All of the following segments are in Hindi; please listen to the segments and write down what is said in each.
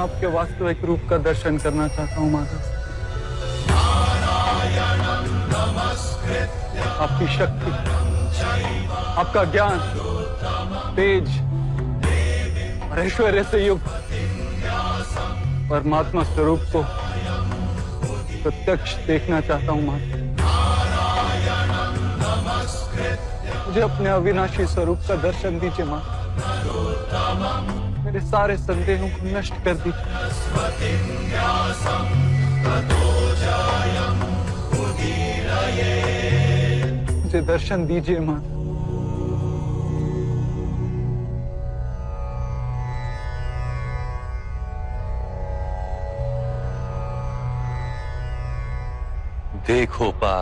आपके वास्तविक रूप का दर्शन करना चाहता हूँ माधव। आपकी शक्ति, आपका ज्ञान, तेज और ऐश्वर्य से युक्त परमात्मा स्वरूप को प्रत्यक्ष देखना चाहता हूँ माधव। मुझे अपने अविनाशी स्वरूप का दर्शन दीजिए माधव। मेरे सारे संदेहों को नष्ट कर दीजिए। मुझे दर्शन दीजिए माधव। देखो पा,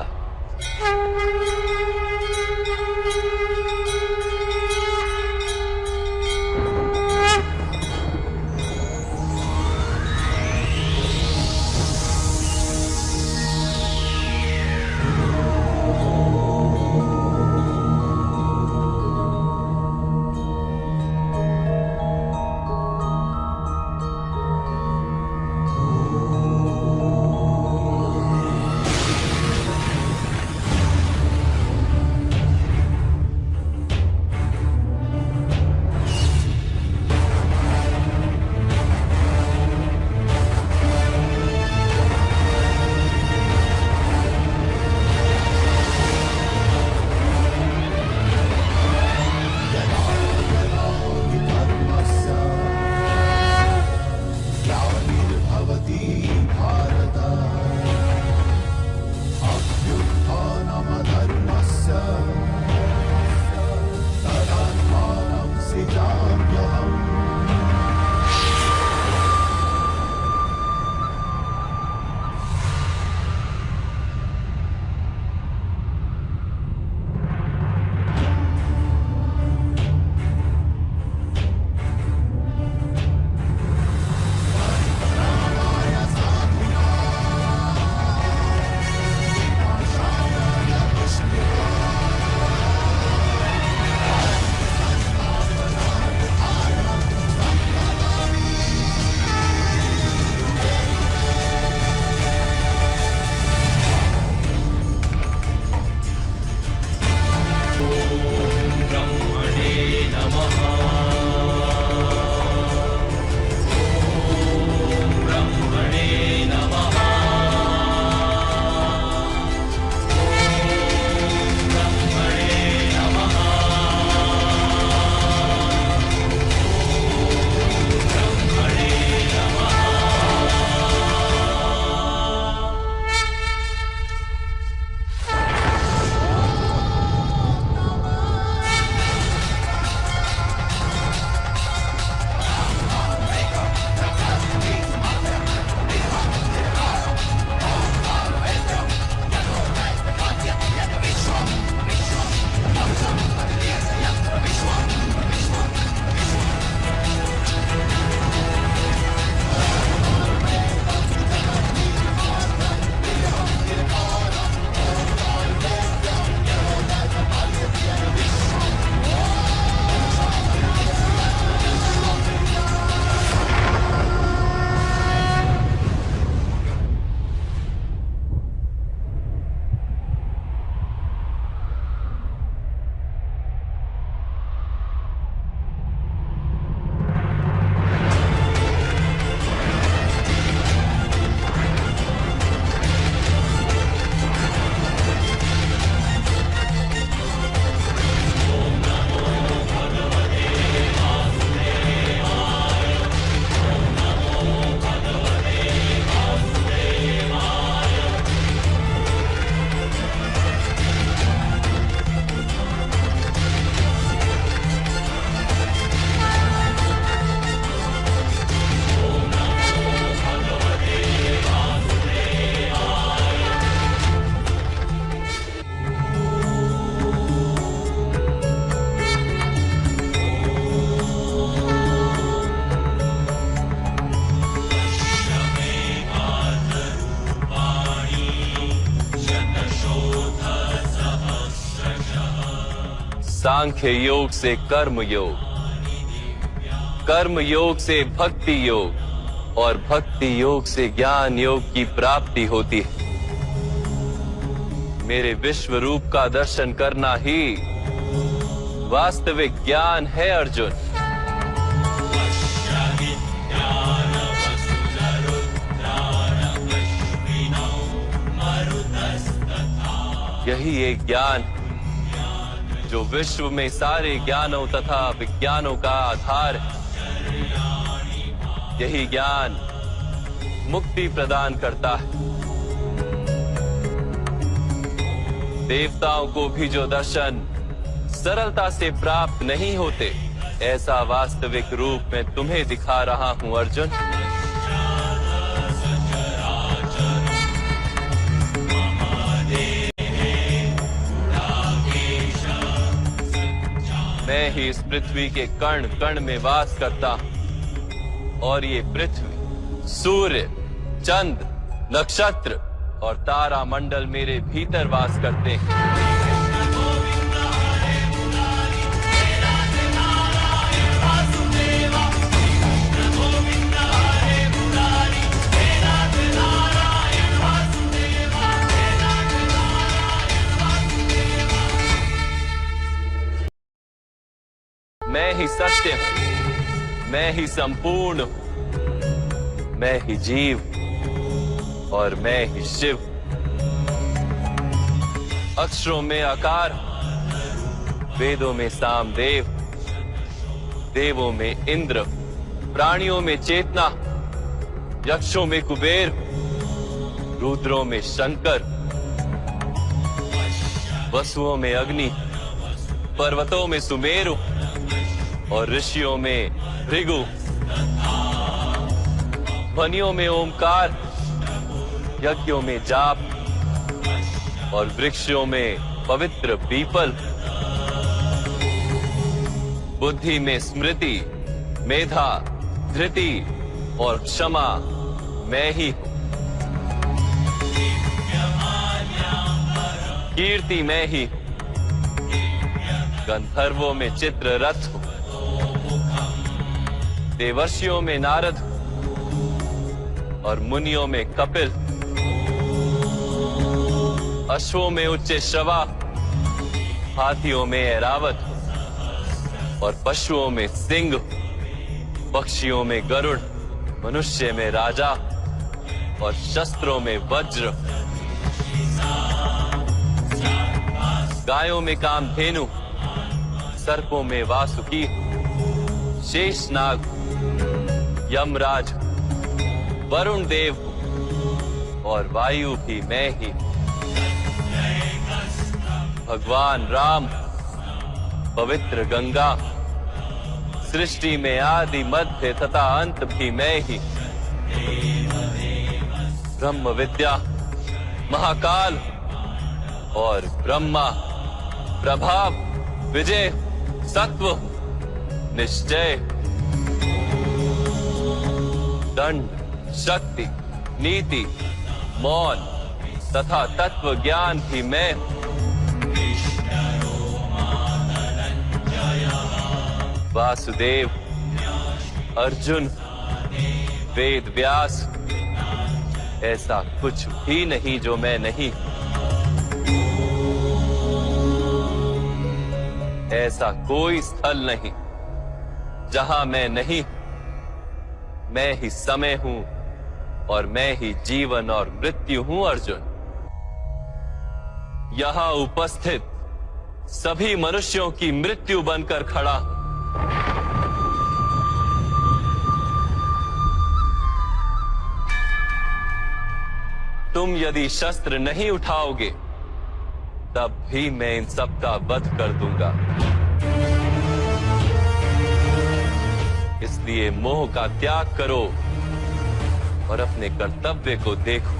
सांख्य योग से कर्म योग, कर्म योग से भक्ति योग और भक्ति योग से ज्ञान योग की प्राप्ति होती है। मेरे विश्व रूप का दर्शन करना ही वास्तविक ज्ञान है अर्जुन। यही एक ज्ञान जो विश्व में सारे ज्ञानों तथा विज्ञानों का आधार है। यही ज्ञान मुक्ति प्रदान करता है। देवताओं को भी जो दर्शन सरलता से प्राप्त नहीं होते, ऐसा वास्तविक रूप में तुम्हें दिखा रहा हूं अर्जुन। मैं ही इस पृथ्वी के कण कण में वास करता हूं और ये पृथ्वी, सूर्य, चंद्र, नक्षत्र और तारा मंडल मेरे भीतर वास करते हैं। मैं ही सत्य हूं, मैं ही संपूर्ण हूं, मैं ही जीव और मैं ही शिव। अक्षरों में आकार, वेदों में सामदेव, देवों में इंद्र, प्राणियों में चेतना, यक्षों में कुबेर, रुद्रों में शंकर, वसुओं में अग्नि, पर्वतों में सुमेरु और ऋषियों में भृगु, वनियों में ओमकार, यज्ञों में जाप और वृक्षों में पवित्र पीपल, बुद्धि में स्मृति, मेधा, धृति और क्षमा मैं ही हूं। कीर्ति मैं ही हूं, गंधर्वों में चित्ररथ हूं, देवर्षियों में नारद और मुनियों में कपिल, अश्वों में उच्च श्रवा, हाथियों में ऐरावत और पशुओं में सिंह, पक्षियों में गरुड़, मनुष्य में राजा और शस्त्रों में वज्र, गायों में कामधेनु, सर्पों में वासुकी, शेषनाग, यमराज, वरुण देव और वायु भी मैं ही। भगवान राम, पवित्र गंगा, सृष्टि में आदि मध्य तथा अंत भी मैं ही। ब्रह्म विद्या, महाकाल और ब्रह्मा, प्रभाव, विजय, सत्व, निश्चय, दंड, शक्ति, नीति, मौन तथा तत्व ज्ञान भी मैं। वासुदेव, अर्जुन, वेद व्यास, ऐसा कुछ भी नहीं जो मैं नहीं। ऐसा कोई स्थल नहीं जहां मैं नहीं। मैं ही समय हूं और मैं ही जीवन और मृत्यु हूं अर्जुन। यहां उपस्थित सभी मनुष्यों की मृत्यु बनकर खड़ा हूं। तुम यदि शस्त्र नहीं उठाओगे तब भी मैं इन सब का वध कर दूंगा। इसलिए मोह का त्याग करो और अपने कर्तव्य को देखो।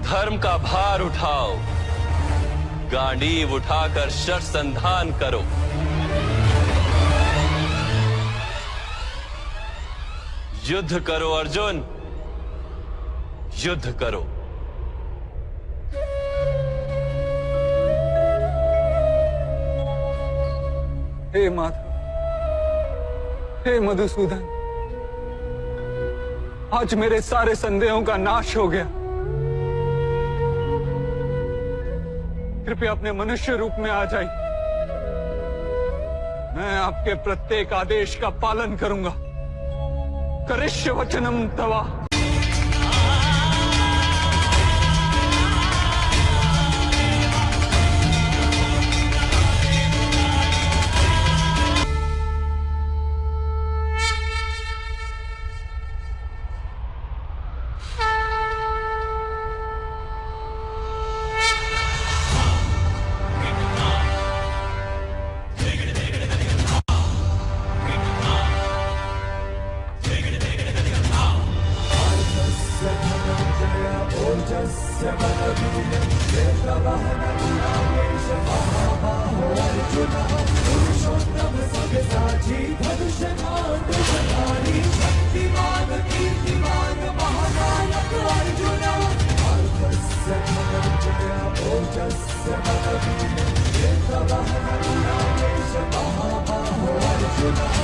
धर्म का भार उठाओ, गांडीव उठाकर शरसंधान करो। युद्ध करो अर्जुन, युद्ध करो। हे माधव, हे मधुसूदन, आज मेरे सारे संदेहों का नाश हो गया। कृपया अपने मनुष्य रूप में आ जाइए। मैं आपके प्रत्येक आदेश का पालन करूंगा। करिष्य वचनम तवा। Arjuna